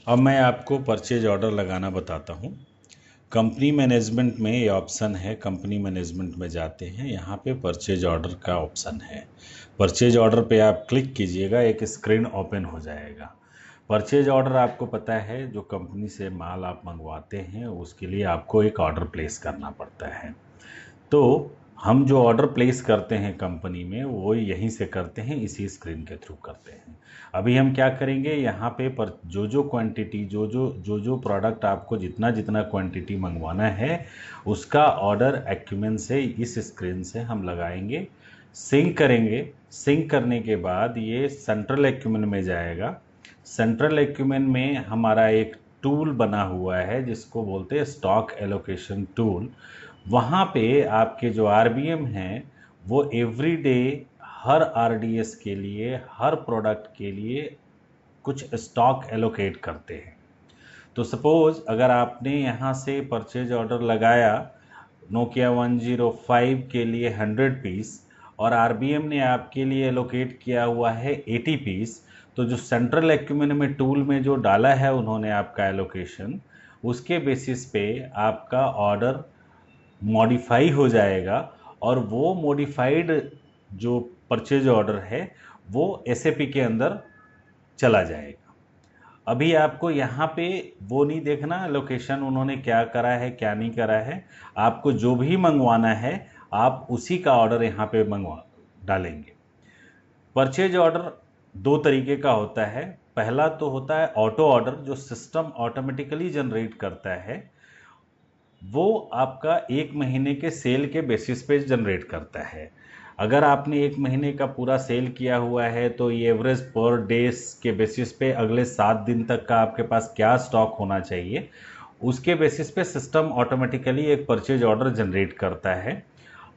अब मैं आपको परचेज ऑर्डर लगाना बताता हूँ। कंपनी मैनेजमेंट में ये ऑप्शन है, कंपनी मैनेजमेंट में जाते हैं, यहाँ पे परचेज ऑर्डर का ऑप्शन है। परचेज ऑर्डर पे आप क्लिक कीजिएगा, एक स्क्रीन ओपन हो जाएगा। परचेज ऑर्डर आपको पता है, जो कंपनी से माल आप मंगवाते हैं उसके लिए आपको एक ऑर्डर प्लेस करना पड़ता है। तो हम जो ऑर्डर प्लेस करते हैं कंपनी में वो यहीं से करते हैं, इसी स्क्रीन के थ्रू करते हैं। अभी हम क्या करेंगे, यहाँ पे पर जो क्वांटिटी जो प्रोडक्ट आपको जितना जितना क्वांटिटी मंगवाना है उसका ऑर्डर एक्यूमेन से इस स्क्रीन से हम लगाएंगे, सिंक करेंगे। सिंक करने के बाद ये सेंट्रल एक्यूमेन में जाएगा। सेंट्रल एक्यूमेन में हमारा एक टूल बना हुआ है जिसको बोलते हैं स्टॉक एलोकेशन टूल। वहाँ पे आपके जो आरबीएम हैं वो एवरी डे हर आरडीएस के लिए, हर प्रोडक्ट के लिए कुछ स्टॉक एलोकेट करते हैं। तो सपोज़ अगर आपने यहाँ से परचेज ऑर्डर लगाया नोकिया 105 के लिए 100 पीस और आरबीएम ने आपके लिए एलोकेट किया हुआ है 80 पीस, तो जो सेंट्रल एक्यूमेन में टूल में जो डाला है उन्होंने आपका एलोकेशन, उसके बेसिस पे आपका ऑर्डर मॉडिफाई हो जाएगा और वो मॉडिफाइड जो परचेज ऑर्डर है वो एसएपी के अंदर चला जाएगा। अभी आपको यहाँ पे वो नहीं देखना लोकेशन उन्होंने क्या करा है क्या नहीं करा है, आपको जो भी मंगवाना है आप उसी का ऑर्डर यहाँ पे मंगवा डालेंगे। परचेज ऑर्डर दो तरीके का होता है। पहला तो होता है ऑटो ऑर्डर, जो सिस्टम ऑटोमेटिकली जनरेट करता है, वो आपका एक महीने के सेल के बेसिस पे जनरेट करता है। अगर आपने एक महीने का पूरा सेल किया हुआ है तो ये एवरेज पर डेज के बेसिस पे अगले 7 दिन तक का आपके पास क्या स्टॉक होना चाहिए, उसके बेसिस पे सिस्टम ऑटोमेटिकली एक परचेज ऑर्डर जनरेट करता है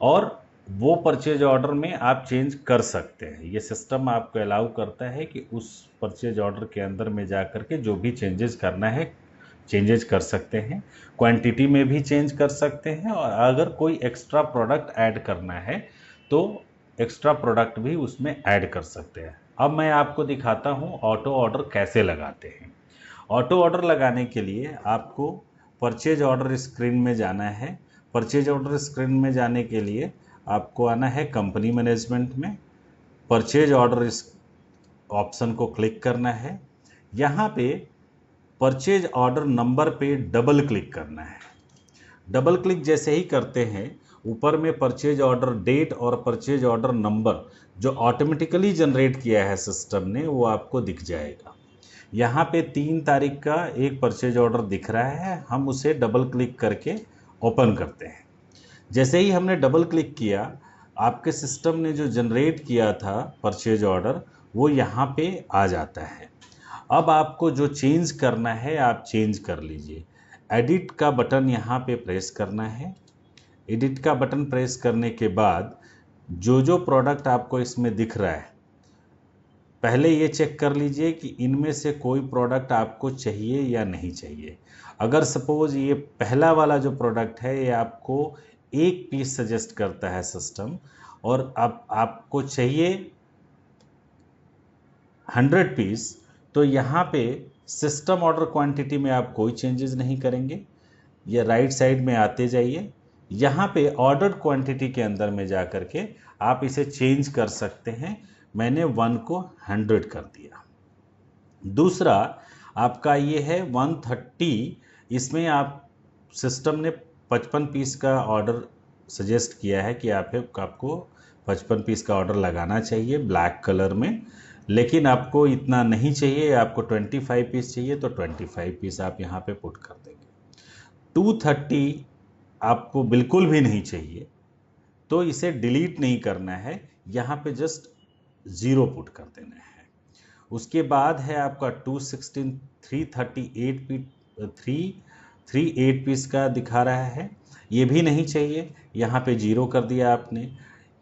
और वो परचेज ऑर्डर में आप चेंज कर सकते हैं। ये सिस्टम आपको अलाउ करता है कि उस परचेज ऑर्डर के अंदर में जा कर के जो भी चेंजेस करना है चेंजेस कर सकते हैं, क्वांटिटी में भी चेंज कर सकते हैं और अगर कोई एक्स्ट्रा प्रोडक्ट ऐड करना है तो एक्स्ट्रा प्रोडक्ट भी उसमें ऐड कर सकते हैं। अब मैं आपको दिखाता हूँ ऑटो ऑर्डर कैसे लगाते हैं। ऑटो ऑर्डर लगाने के लिए आपको परचेज ऑर्डर स्क्रीन में जाना है। परचेज ऑर्डर स्क्रीन में जाने के लिए आपको आना है कंपनी मैनेजमेंट में, परचेज ऑर्डर इस ऑप्शन को क्लिक करना है। यहाँ पे परचेज ऑर्डर नंबर पे डबल क्लिक करना है। डबल क्लिक जैसे ही करते हैं ऊपर में परचेज ऑर्डर डेट और परचेज ऑर्डर नंबर जो ऑटोमेटिकली जनरेट किया है सिस्टम ने वो आपको दिख जाएगा। यहाँ पे 3 तारीख का एक परचेज ऑर्डर दिख रहा है, हम उसे डबल क्लिक करके ओपन करते हैं। जैसे ही हमने डबल क्लिक किया आपके सिस्टम ने जो जनरेट किया था परचेज ऑर्डर वो यहाँ पे आ जाता है। अब आपको जो चेंज करना है आप चेंज कर लीजिए। एडिट का बटन यहाँ पे प्रेस करना है। एडिट का बटन प्रेस करने के बाद जो प्रोडक्ट आपको इसमें दिख रहा है पहले ये चेक कर लीजिए कि इनमें से कोई प्रोडक्ट आपको चाहिए या नहीं चाहिए। अगर सपोज ये पहला वाला जो प्रोडक्ट है ये आपको एक पीस सजेस्ट करता है सिस्टम और अब आपको चाहिए 100 पीस, तो यहाँ पे सिस्टम ऑर्डर क्वांटिटी में आप कोई चेंजेस नहीं करेंगे। ये राइट साइड में आते जाइए, यहाँ पे ऑर्डर क्वांटिटी के अंदर में जा कर के आप इसे चेंज कर सकते हैं। मैंने 1 को 100 कर दिया। दूसरा आपका ये है 130, इसमें आप सिस्टम ने 55 पीस का ऑर्डर सजेस्ट किया है कि आपको 55 पीस का ऑर्डर लगाना चाहिए ब्लैक कलर में, लेकिन आपको इतना नहीं चाहिए, आपको 25 पीस चाहिए तो 25 पीस आप यहाँ पे पुट कर देंगे। 230 आपको बिल्कुल भी नहीं चाहिए तो इसे डिलीट नहीं करना है, यहाँ पे जस्ट 0 पुट कर देना है। उसके बाद है आपका 216 338 पीस का दिखा रहा है, ये भी नहीं चाहिए, यहाँ पे 0 कर दिया आपने।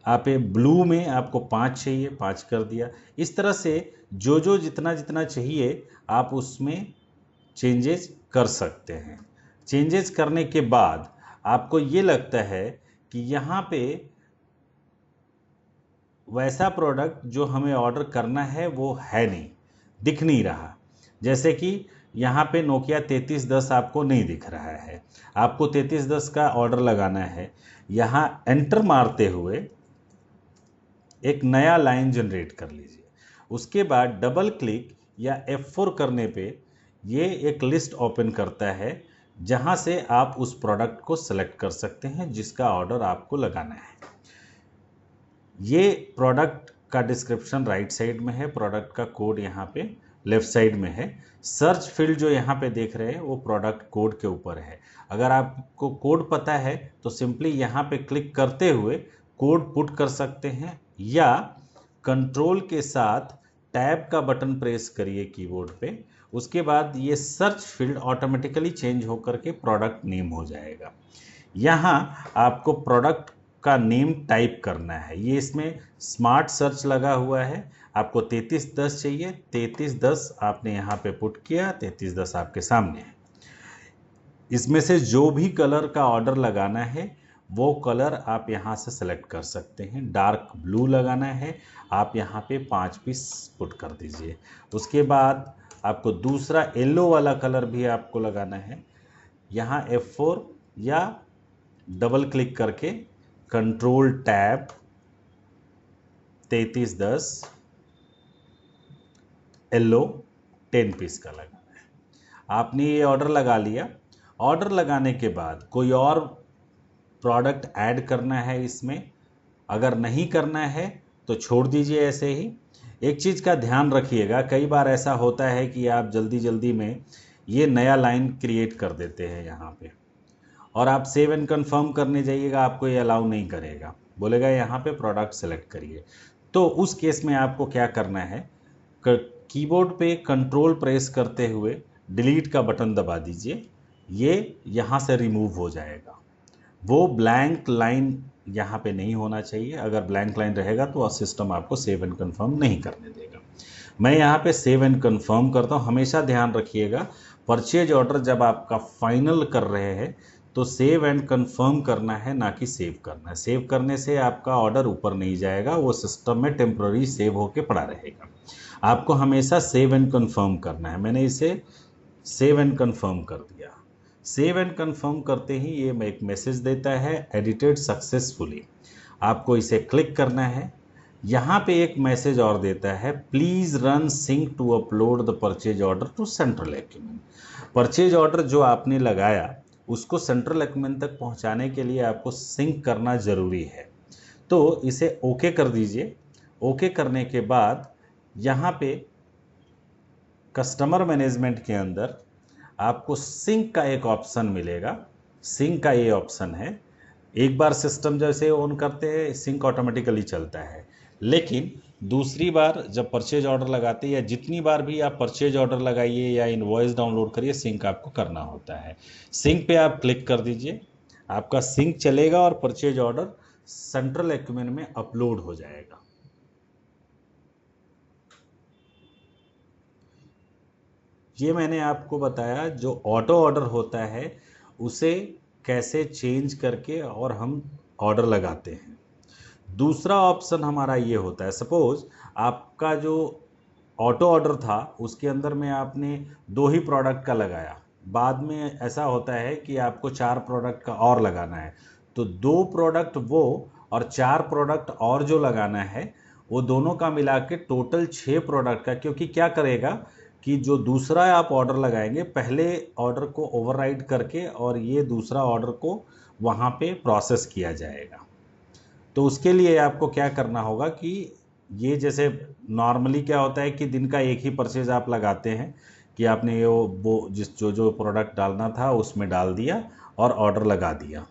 आप ब्लू में आपको 5 चाहिए, 5 कर दिया। इस तरह से जो जितना जितना चाहिए आप उसमें चेंजेस कर सकते हैं। चेंजेस करने के बाद आपको ये लगता है कि यहाँ पे वैसा प्रोडक्ट जो हमें ऑर्डर करना है वो है नहीं, दिख नहीं रहा। जैसे कि यहाँ पे नोकिया 3310 आपको नहीं दिख रहा है, आपको 3310 का ऑर्डर लगाना है। यहाँ एंटर मारते हुए एक नया लाइन जनरेट कर लीजिए। उसके बाद डबल क्लिक या F4 करने पे ये एक लिस्ट ओपन करता है जहाँ से आप उस प्रोडक्ट को सेलेक्ट कर सकते हैं जिसका ऑर्डर आपको लगाना है। ये प्रोडक्ट का डिस्क्रिप्शन राइट साइड में है, प्रोडक्ट का कोड यहाँ पे लेफ्ट साइड में है। सर्च फील्ड जो यहाँ पे देख रहे हैं वो प्रोडक्ट कोड के ऊपर है। अगर आपको कोड पता है तो सिंपली यहाँ पे क्लिक करते हुए कोड पुट कर सकते हैं, या कंट्रोल के साथ टैब का बटन प्रेस करिए कीबोर्ड पे। उसके बाद ये सर्च फील्ड ऑटोमेटिकली चेंज होकर के प्रोडक्ट नेम हो जाएगा। यहाँ आपको प्रोडक्ट का नेम टाइप करना है। ये इसमें स्मार्ट सर्च लगा हुआ है। आपको 3310 चाहिए, 3310 आपने यहाँ पे पुट किया, 3310 आपके सामने है। इसमें से जो भी कलर का ऑर्डर लगाना है वो कलर आप यहाँ से सेलेक्ट कर सकते हैं। डार्क ब्लू लगाना है, आप यहाँ पे 5 पीस पुट कर दीजिए। उसके बाद आपको दूसरा येलो वाला कलर भी आपको लगाना है। यहाँ F4 या डबल क्लिक करके कंट्रोल टैब 3310 येलो 10 पीस का लगाना है। आपने ये ऑर्डर लगा लिया। ऑर्डर लगाने के बाद कोई और प्रोडक्ट ऐड करना है इसमें, अगर नहीं करना है तो छोड़ दीजिए ऐसे ही। एक चीज़ का ध्यान रखिएगा, कई बार ऐसा होता है कि आप जल्दी जल्दी में ये नया लाइन क्रिएट कर देते हैं यहाँ पे, और आप सेव एंड कंफर्म करने जाइएगा, आपको ये अलाउ नहीं करेगा, बोलेगा यहाँ पे प्रोडक्ट सेलेक्ट करिए। तो उस केस में आपको क्या करना है, कीबोर्ड पे कंट्रोल प्रेस करते हुए डिलीट का बटन दबा दीजिए। ये यहाँ से रिमूव हो जाएगा। वो ब्लैंक लाइन यहाँ पे नहीं होना चाहिए। अगर ब्लैंक लाइन रहेगा तो सिस्टम आपको सेव एंड कंफर्म नहीं करने देगा। मैं यहाँ पे सेव एंड कंफर्म करता हूँ। हमेशा ध्यान रखिएगा, परचेज ऑर्डर जब आपका फाइनल कर रहे हैं तो सेव एंड कंफर्म करना है, ना कि सेव करना है। सेव करने से आपका ऑर्डर ऊपर नहीं जाएगा, वो सिस्टम में टेम्प्ररी सेव होके पड़ा रहेगा। आपको हमेशा सेव एंड कंफर्म करना है। मैंने इसे सेव एंड कंफर्म कर दिया। सेव एंड कंफर्म करते ही ये एक मैसेज देता है, एडिटेड सक्सेसफुली। आपको इसे क्लिक करना है। यहाँ पे एक मैसेज और देता है, please run sync to upload the purchase order to central acumen. Purchase order जो आपने लगाया उसको सेंट्रल एक्यूमेन तक पहुँचाने के लिए आपको सिंक करना ज़रूरी है। तो इसे ओके कर दीजिए। ओके करने के बाद यहाँ पे कस्टमर मैनेजमेंट के अंदर आपको सिंक का एक ऑप्शन मिलेगा। सिंक का ये ऑप्शन है, एक बार सिस्टम जैसे ऑन करते हैं सिंक ऑटोमेटिकली चलता है, लेकिन दूसरी बार जब परचेज ऑर्डर लगाते हैं या जितनी बार भी आप परचेज ऑर्डर लगाइए या इनवॉइस डाउनलोड करिए, सिंक आपको करना होता है। सिंक पे आप क्लिक कर दीजिए, आपका सिंक चलेगा और परचेज ऑर्डर सेंट्रल एक्यूमेन में अपलोड हो जाएगा। ये मैंने आपको बताया जो ऑटो ऑर्डर होता है उसे कैसे चेंज करके और हम ऑर्डर लगाते हैं। दूसरा ऑप्शन हमारा ये होता है, सपोज आपका जो ऑटो ऑर्डर था उसके अंदर में आपने 2 ही प्रोडक्ट का लगाया, बाद में ऐसा होता है कि आपको 4 प्रोडक्ट का और लगाना है, तो 2 प्रोडक्ट वो और 4 प्रोडक्ट और जो लगाना है वो दोनों का मिला के टोटल 6 प्रोडक्ट का, क्योंकि क्या करेगा कि जो दूसरा आप ऑर्डर लगाएंगे पहले ऑर्डर को ओवरराइड करके और ये दूसरा ऑर्डर को वहाँ पे प्रोसेस किया जाएगा। तो उसके लिए आपको क्या करना होगा कि ये जैसे नॉर्मली क्या होता है कि दिन का एक ही परचेज आप लगाते हैं कि आपने ये वो जिस जो प्रोडक्ट डालना था उसमें डाल दिया और ऑर्डर लगा दिया।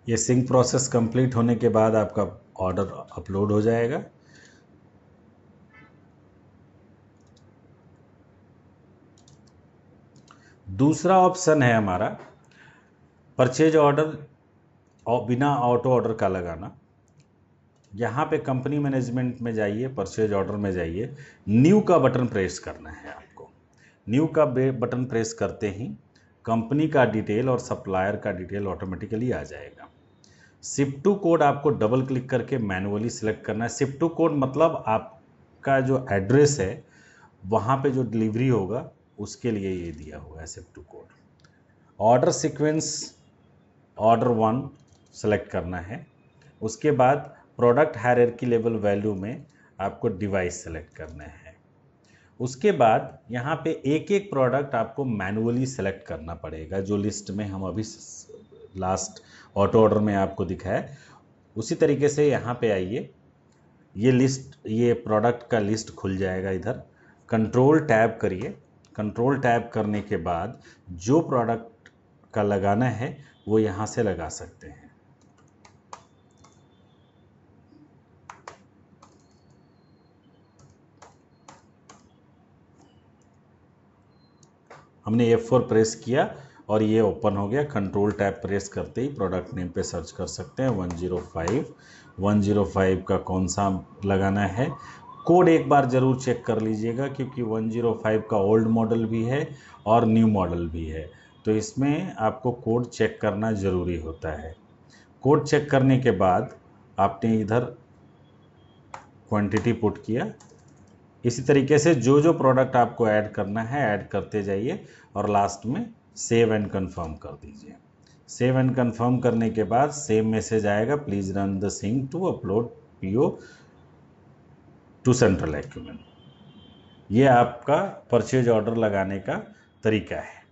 ये सिंक प्रोसेस कंप्लीट होने के बाद आपका ऑर्डर अपलोड हो जाएगा। दूसरा ऑप्शन है हमारा परचेज ऑर्डर और बिना ऑटो ऑर्डर का लगाना। यहाँ पे कंपनी मैनेजमेंट में जाइए, परचेज ऑर्डर में जाइए, न्यू का बटन प्रेस करना है आपको। न्यू का बटन प्रेस करते ही कंपनी का डिटेल और सप्लायर का डिटेल ऑटोमेटिकली आ जाएगा। शिप टू कोड आपको डबल क्लिक करके मैनुअली सिलेक्ट करना है। शिप टू कोड मतलब आप का जो एड्रेस है वहाँ पे जो डिलीवरी होगा उसके लिए ये दिया हुआ है SIP2 code. Order sequence order 1 select करना है। उसके बाद प्रोडक्ट हायरार्की लेवल वैल्यू में आपको डिवाइस सेलेक्ट करना है। उसके बाद यहाँ पे एक एक प्रोडक्ट आपको मैनुअली सेलेक्ट करना पड़ेगा, जो लिस्ट में हम अभी लास्ट ऑटो ऑर्डर में आपको दिखाया। उसी तरीके से यहाँ पे आइए, ये लिस्ट, ये प्रोडक्ट का लिस्ट खुल जाएगा। इधर कंट्रोल टैब करिए। कंट्रोल टैब करने के बाद जो प्रोडक्ट का लगाना है वो यहाँ से लगा सकते हैं। हमने F4 प्रेस किया और ये ओपन हो गया। कंट्रोल टैब प्रेस करते ही प्रोडक्ट नेम पे सर्च कर सकते हैं 105 का कौन सा लगाना है। कोड एक बार ज़रूर चेक कर लीजिएगा, क्योंकि 105 का ओल्ड मॉडल भी है और न्यू मॉडल भी है, तो इसमें आपको कोड चेक करना ज़रूरी होता है। कोड चेक करने के बाद आपने इधर क्वांटिटी पुट किया। इसी तरीके से जो जो प्रोडक्ट आपको ऐड करना है ऐड करते जाइए और लास्ट में सेव एंड कंफर्म कर दीजिए। सेव एंड कंफर्म करने के बाद सेम मैसेज आएगा, please run the sync to upload PO to central acumen. ये आपका परचेज ऑर्डर लगाने का तरीका है।